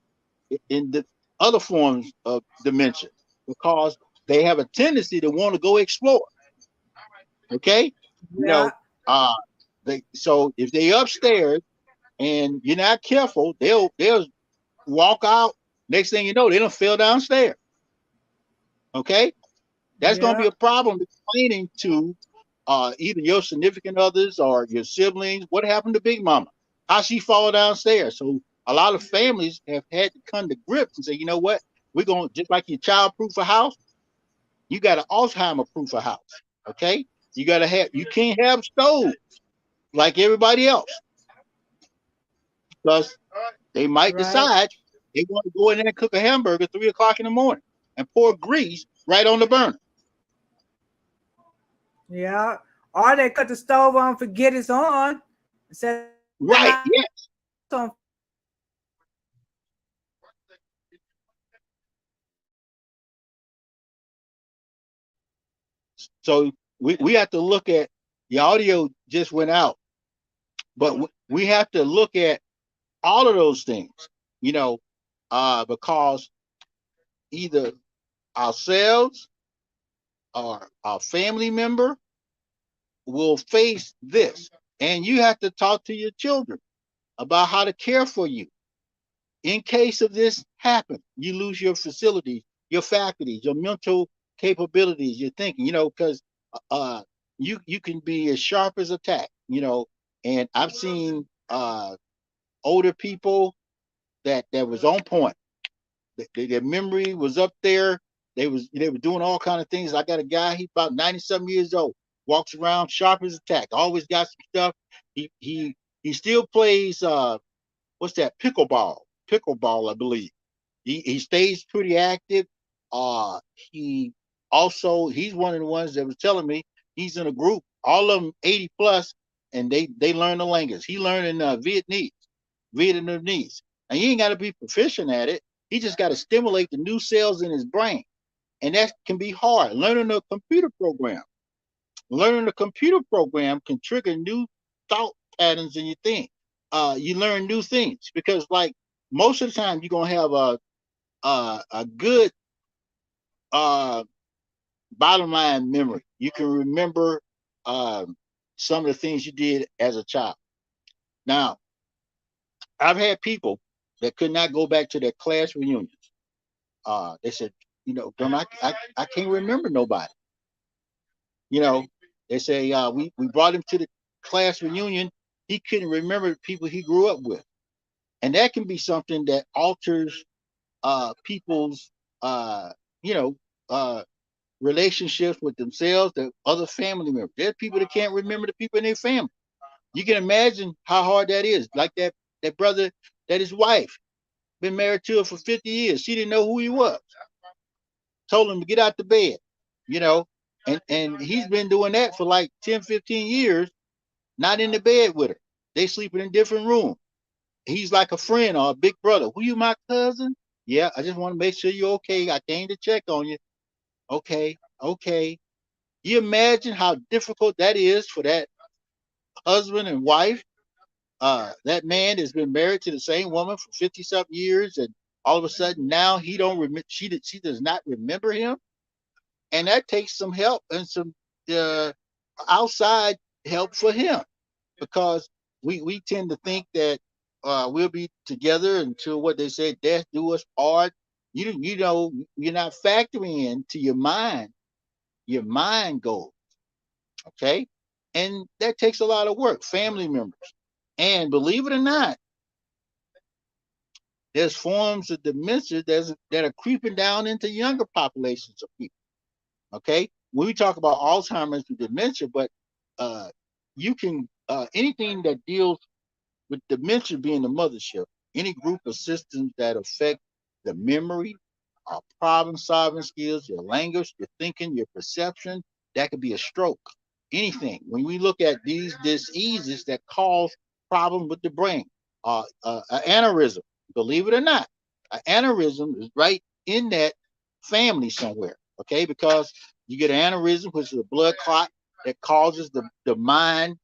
in the other forms of dementia because they have a tendency to want to go explore. Okay, you Yeah. know, uh, so if they upstairs and you're not careful, they'll walk out. Next thing you know, they don't fell downstairs. Okay, that's going to be Yeah. a problem explaining to either your significant others or your siblings what happened to Big Mama, how she fall downstairs. So a lot of families have had to come to grips and say, you know what, we're going to just like your child proof a house, you got an Alzheimer proof a house. Okay, you can't have stoves like everybody else because they might Right. decide they want to go in there and cook a hamburger 3 o'clock in the morning and pour grease right on the burner. Yeah. Or they cut the stove on, forget it's on, set the lights on Right. fire. Yeah. So we have to look at the audio just went out, but we have to look at all of those things, you know, because either ourselves or our family member will face this. And you have to talk to your children about how to care for you in case of this happen. You lose your facilities, your faculties, your mental capabilities, your thinking, because uh, you can be as sharp as a tack, and I've seen older people that was on point. Their memory was up there. They were doing all kind of things. I got a guy, he's about 90 some years old, walks around sharp as a tack, always got some stuff. He still plays what's that, pickleball, I believe. He stays pretty active. He he's one of the ones that was telling me he's in a group, all of them 80 plus, and they learn the language. He learned in Vietnamese. And he ain't got to be proficient at it. He just got to stimulate the new cells in his brain, and that can be hard. Learning a computer program can trigger new thought patterns in your thing. You learn new things because, like, most of the time, you're gonna have a good uh, bottom line memory. You can remember some of the things you did as a child. Now, I've had people that could not go back to their class reunions. They said, Grandma, I can't remember nobody. You know, they say we brought him to the class reunion. He couldn't remember the people he grew up with, and that can be something that alters people's you know uh, relationships with themselves, the other family members. There's people that can't remember the people in their family. You can imagine how hard that is. Like that brother, that his wife been married to her for 50 years. She didn't know who he was. Told him to get out the bed, you know, and he's been doing that for like 10, 15 years, not in the bed with her. They sleeping in different rooms. He's like a friend or a big brother. Who you, my cousin? Yeah, I just want to make sure you're okay. I came to check on you. Okay, okay. You imagine how difficult that is for that husband and wife. That man has been married to the same woman for 50 something years, and all of a sudden now he don't remember. She does not remember him, and that takes some help and some uh, outside help for him, because we tend to think that we'll be together until what they say, death do us part. You know, you're not factoring into your mind goals, okay? And that takes a lot of work, family members. And believe it or not, there's forms of dementia that are creeping down into younger populations of people, okay? When we talk about Alzheimer's and dementia, but uh, you can, anything that deals with dementia being the mothership, any group of systems that affect the memory, problem solving skills, your language, your thinking, your perception, that could be a stroke, anything. When we look at these diseases that cause problems with the brain, an aneurysm, believe it or not, an aneurysm is right in that family somewhere, okay? Because you get an aneurysm, which is a blood clot that causes the mind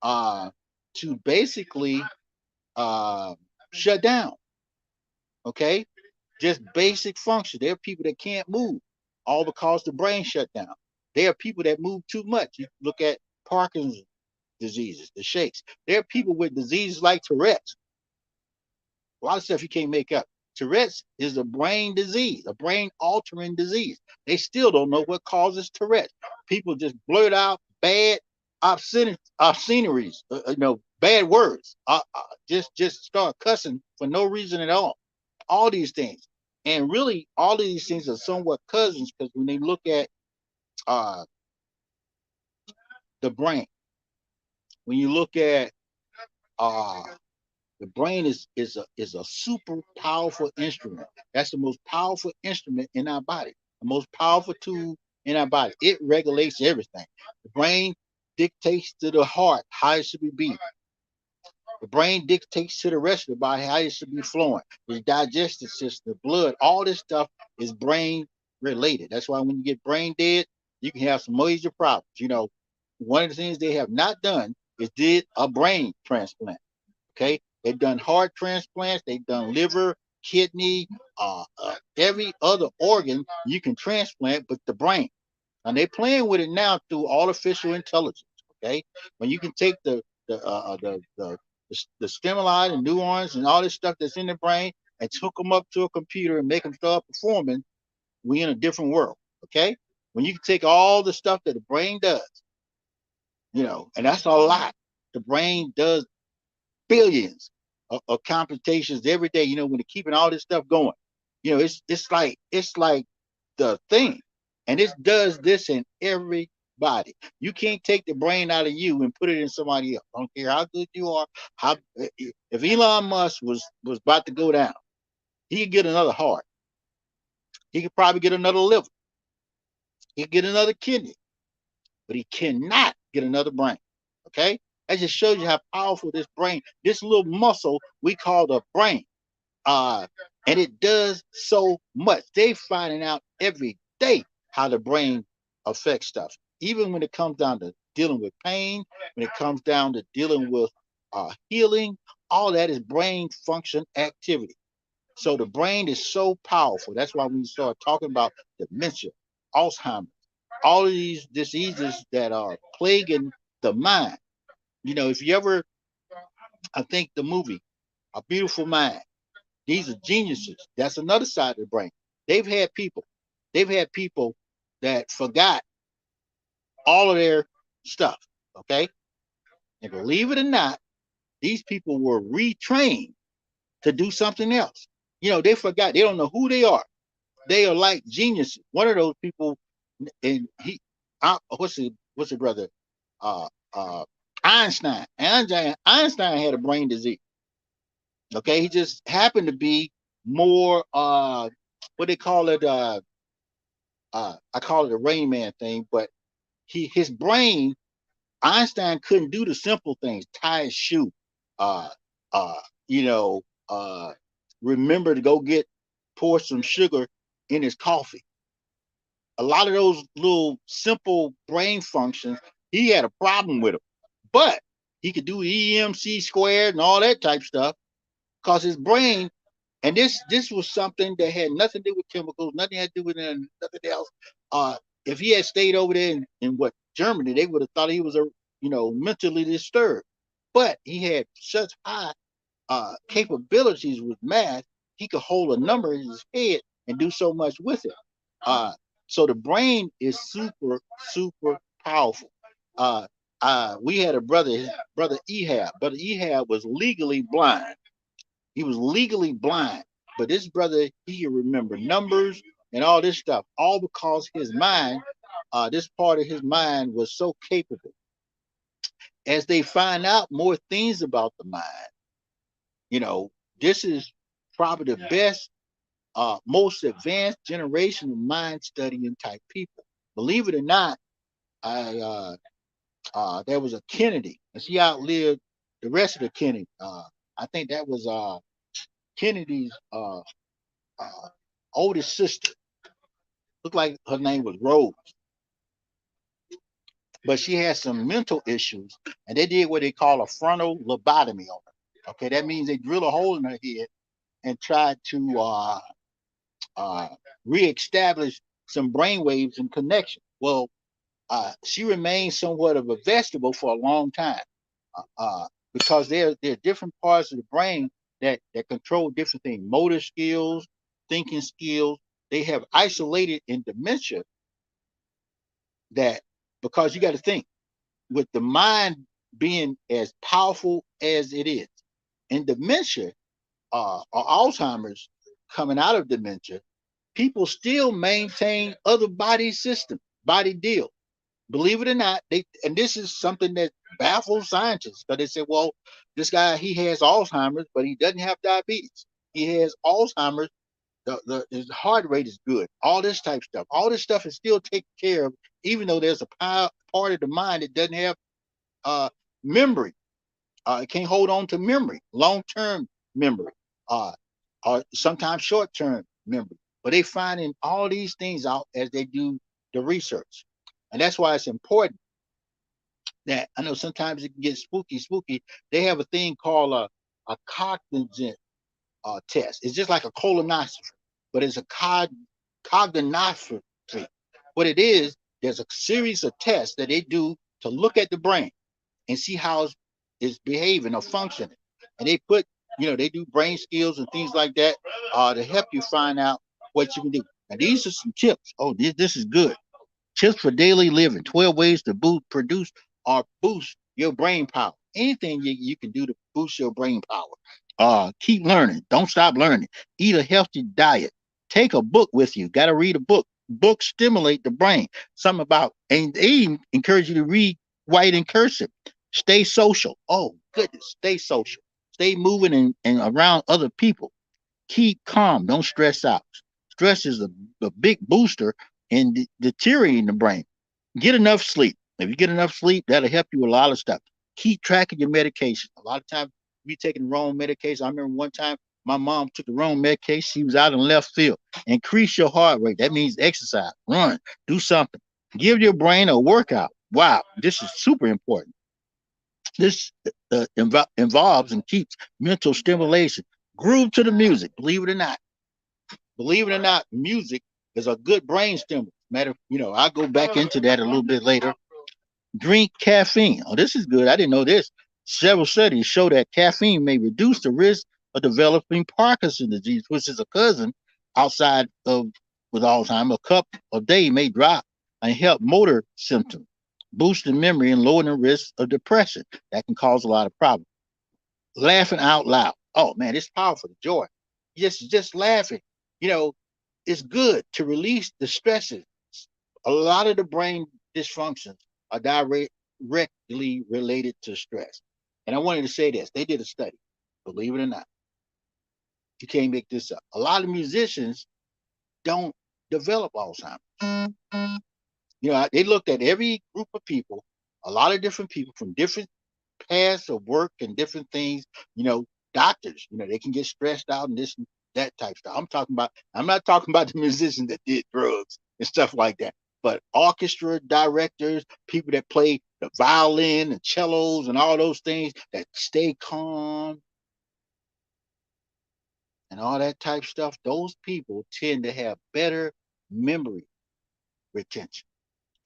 to basically uh, shut down. Okay, just basic function. There are people that can't move, all because the brain shut down. There are people that move too much. You look at Parkinson's diseases, the shakes. There are people with diseases like Tourette's. A lot of stuff you can't make up. Tourette's is a brain disease, a brain altering disease. They still don't know what causes Tourette's. People just blurt out bad obscenities, bad words. Just start cussing for no reason at all. All these things, and really, all of these things are somewhat cousins, because when they look at uh, the brain, when you look at uh, the brain is a super powerful instrument. That's the most powerful instrument in our body, the most powerful tool in our body. It regulates everything. The brain dictates to the heart how it should be beating. The brain dictates to the rest of the body how it should be flowing. The digestive system, the blood, all this stuff is brain related. That's why when you get brain dead, you can have some major problems. One of the things they have not done is did a brain transplant. Okay, they've done heart transplants, they've done liver, kidney, every other organ you can transplant, but the brain. And they're playing with it now through artificial intelligence. Okay, when you can take the stimuli and neurons and all this stuff that's in the brain and hook them up to a computer and make them start performing, we in a different world. Okay, when you can take all the stuff that the brain does, and that's a lot. The brain does billions of computations every day. When they're keeping all this stuff going, it's like the thing, and it does this in everybody. You can't take the brain out of you and put it in somebody else. I don't care how good you are. How if Elon Musk was about to go down, he could get another heart. He could probably get another liver. He could get another kidney, but he cannot get another brain. Okay, that just shows you how powerful this brain, this little muscle we call the brain, uh, and it does so much. They finding out every day how the brain affects stuff. Even when it comes down to dealing with pain, when it comes down to dealing with healing, all that is brain function activity. So the brain is so powerful. That's why when you start talking about dementia, Alzheimer's, all of these diseases that are plaguing the mind. If you ever, I think the movie, A Beautiful Mind, these are geniuses. That's another side of the brain. They've had people, they've had people that forgot all of their stuff. Okay. And believe it or not, these people were retrained to do something else. They forgot. They don't know who they are. They are like geniuses. One of those people, and what's the brother? Uh, uh, Einstein. Einstein had a brain disease. Okay, he just happened to be more what they call it. I call it a Rain Man thing, but his brain, Einstein couldn't do the simple things: tie his shoe, uh, uh, you know, remember to go pour some sugar in his coffee. A lot of those little simple brain functions, he had a problem with them. But he could do EMC squared and all that type stuff because his brain, and this was something that had nothing to do with chemicals, nothing had to do with nothing else. If he had stayed over there in what Germany, they would have thought he was mentally disturbed. But he had such high capabilities with math, he could hold a number in his head and do so much with it. Uh, so the brain is super, super powerful. Uh, we had a brother Ehab. Brother Ehab was legally blind. He was legally blind, but this brother, he can remember numbers and all this stuff, all because his mind, this part of his mind was so capable. As they find out more things about the mind, you know, this is probably the best, most advanced generation of mind studying type people. Believe it or not, I there was a Kennedy, and she outlived the rest of the Kennedy. I think that was Kennedy's uh, oldest sister. Looked like her name was Rose, but she had some mental issues, and they did what they call a frontal lobotomy on her. Okay, that means they drill a hole in her head and tried to uh, reestablish some brain waves and connection. Well, she remained somewhat of a vegetable for a long time because there are different parts of the brain that control different things, motor skills, thinking skills. They have isolated in dementia that because you got to think with the mind being as powerful as it is in dementia or Alzheimer's coming out of dementia, people still maintain other body systems, body deal. Believe it or not, and this is something that baffles scientists because they say, well, this guy he has Alzheimer's, but he doesn't have diabetes. He has Alzheimer's. His heart rate is good. All this type of stuff. All this stuff is still taken care of, even though there's a part of the mind that doesn't have uh, memory. It can't hold on to memory, long-term memory, uh, or sometimes short-term memory. But they finding all these things out as they do the research, and that's why it's important that I know sometimes it can get spooky. They have a thing called a cognizant test. It's just like a colonoscopy, but it's a cognoscopy. What it is, there's a series of tests that they do to look at the brain and see how it's behaving or functioning. And they put, they do brain skills and things like that to help you find out what you can do. Now, these are some tips. Oh, this is good. Tips for daily living. 12 ways to produce or boost your brain power. Anything you can do to boost your brain power. Keep learning. Don't stop learning. Eat a healthy diet. Take a book with you. Got to read a book. Books stimulate the brain. Something about, and they encourage you to read white and cursive. Stay social. Oh, goodness. Stay social. Stay moving and around other people. Keep calm. Don't stress out. Stress is a big booster in deteriorating the brain. Get enough sleep. If you get enough sleep, that'll help you with a lot of stuff. Keep track of your medication. A lot of times, we taking the wrong medication. I remember one time my mom took the wrong medication. She was out in left field. Increase your heart rate. That means exercise, run, do something. Give your brain a workout. Wow, this is super important. This involves and keeps mental stimulation. Groove to the music. Believe it or not, music is a good brain stimulant. I'll go back into that a little bit later. Drink caffeine. Oh, this is good. I didn't know this. Several studies show that caffeine may reduce the risk of developing Parkinson's disease, which is a cousin outside of with Alzheimer's. A cup a day may drop and help motor symptoms, boosting memory and lowering the risk of depression. That can cause a lot of problems. Laughing out loud. Oh man, it's powerful. The joy. Just laughing. You know, it's good to release the stresses. A lot of the brain dysfunctions are directly related to stress. And I wanted to say this. They did a study. Believe it or not. You can't make this up. A lot of musicians don't develop Alzheimer's. They looked at every group of people, a lot of different people from different paths of work and different things, doctors, they can get stressed out and this and that type stuff. I'm not talking about the musicians that did drugs and stuff like that, but orchestra directors, people that play the violin and cellos and all those things that stay calm and all that type stuff. Those people tend to have better memory retention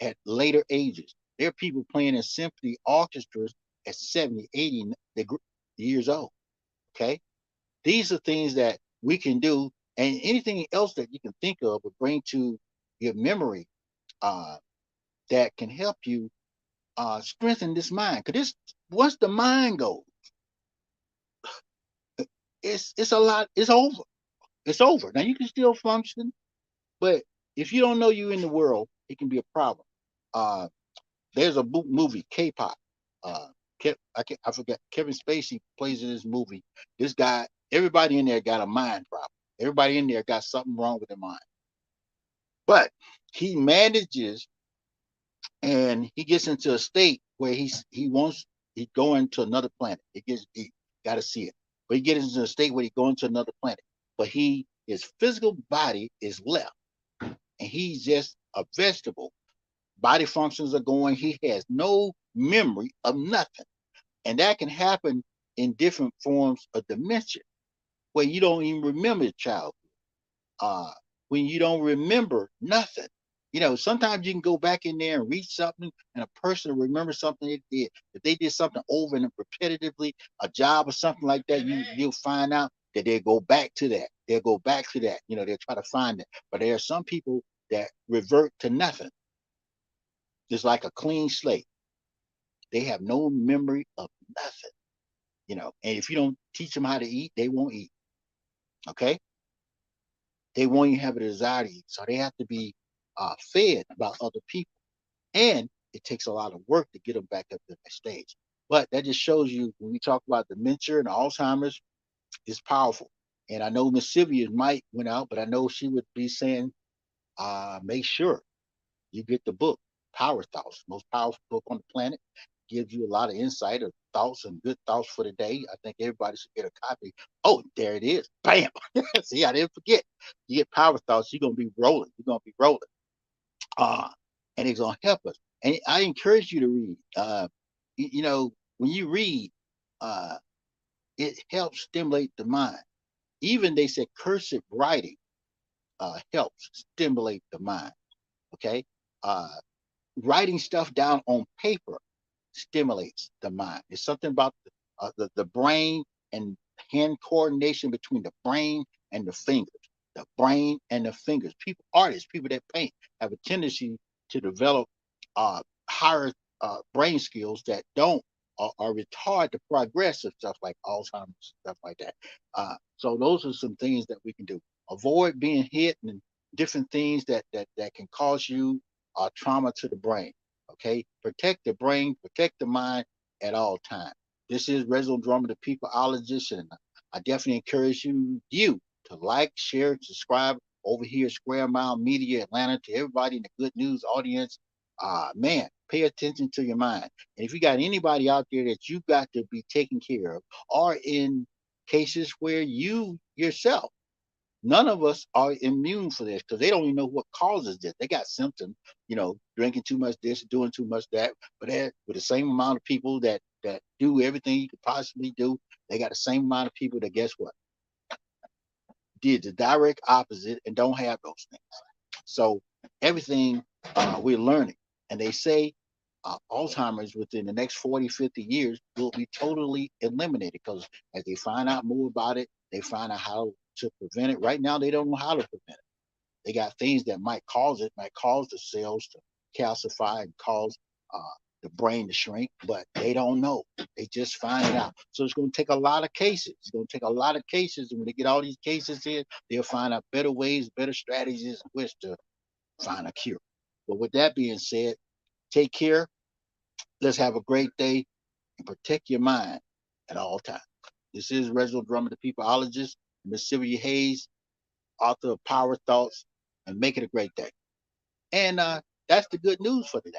at later ages. There are people playing in symphony orchestras at 70, 80 years old. Okay. These are things that we can do, and anything else that you can think of or bring to your memory uh, that can help you strengthen this mind. Because once the mind goes, it's a lot. It's over. It's over. Now you can still function, but if you don't know you in the world, it can be a problem. Uh, there's a movie, K-pop. Uh, I forget. Kevin Spacey plays in this movie. This guy, everybody in there got a mind problem. Everybody in there got something wrong with their mind. But he manages, and he gets into a state where he's going to another planet. He got to see it, but he gets into a state where he's going to another planet. But his physical body is left, and he's just a vegetable. Body functions are going. He has no memory of nothing, and that can happen in different forms of dementia, where you don't even remember the child. When you don't remember nothing. Sometimes you can go back in there and read something, and a person will remember something they did. If they did something over and repetitively, a job or something like that, you'll find out that they'll go back to that. They'll go back to that. They'll try to find it. But there are some people that revert to nothing, just like a clean slate. They have no memory of nothing. And if you don't teach them how to eat, they won't eat. Okay? They won't even have a desire to eat. So they have to be fed by other people. And it takes a lot of work to get them back up to that stage. But that just shows you, when we talk about dementia and Alzheimer's, it's powerful. And I know Miss Sylvia might went out, but I know she would be saying, make sure you get the book, Power Thoughts, most powerful book on the planet. Gives you a lot of insight of thoughts and good thoughts for the day. I think everybody should get a copy. Oh, there it is. Bam. See, I didn't forget. You get Power Thoughts, you're going to be rolling. You're going to be rolling. And it's going to help us. And I encourage you to read. When you read, it helps stimulate the mind. Even they said cursive writing helps stimulate the mind. Okay. Writing stuff down on paper stimulates the mind. It's something about the brain and hand coordination between the brain and the fingers. The brain and the fingers. Artists, people that paint, have a tendency to develop higher brain skills that don't or retard the progress of stuff like Alzheimer's, stuff like that. So those are some things that we can do. Avoid being hit and different things that can cause you trauma to the brain. Okay, protect the brain, protect the mind at all times. This is Reginal, the peopleologist, and I definitely encourage you to like, share, subscribe over here at Square Mile Media Atlanta. To everybody in the Good News audience, man, pay attention to your mind. And if you got anybody out there that you got to be taken care of, or in cases where you yourself, none of us are immune for this, because they don't even know what causes this. They got symptoms, drinking too much this, doing too much that. But with the same amount of people that do everything you could possibly do, they got the same amount of people that, guess what, did the direct opposite and don't have those things. So everything we're learning, and they say Alzheimer's within the next 40, 50 years will be totally eliminated, because as they find out more about it, they find out how to prevent it. Right now, they don't know how to prevent it. They got things that might cause the cells to calcify and cause the brain to shrink, but they don't know. They just find it out. So it's going to take a lot of cases. It's going to take a lot of cases. And when they get all these cases in, they'll find out better ways, better strategies in which to find a cure. But with that being said, take care. Let's have a great day and protect your mind at all times. This is Reginald Drummond, the peopleologist, Miss Sylvia Hayes, author of Power Thoughts, and make it a great day. And that's the good news for today.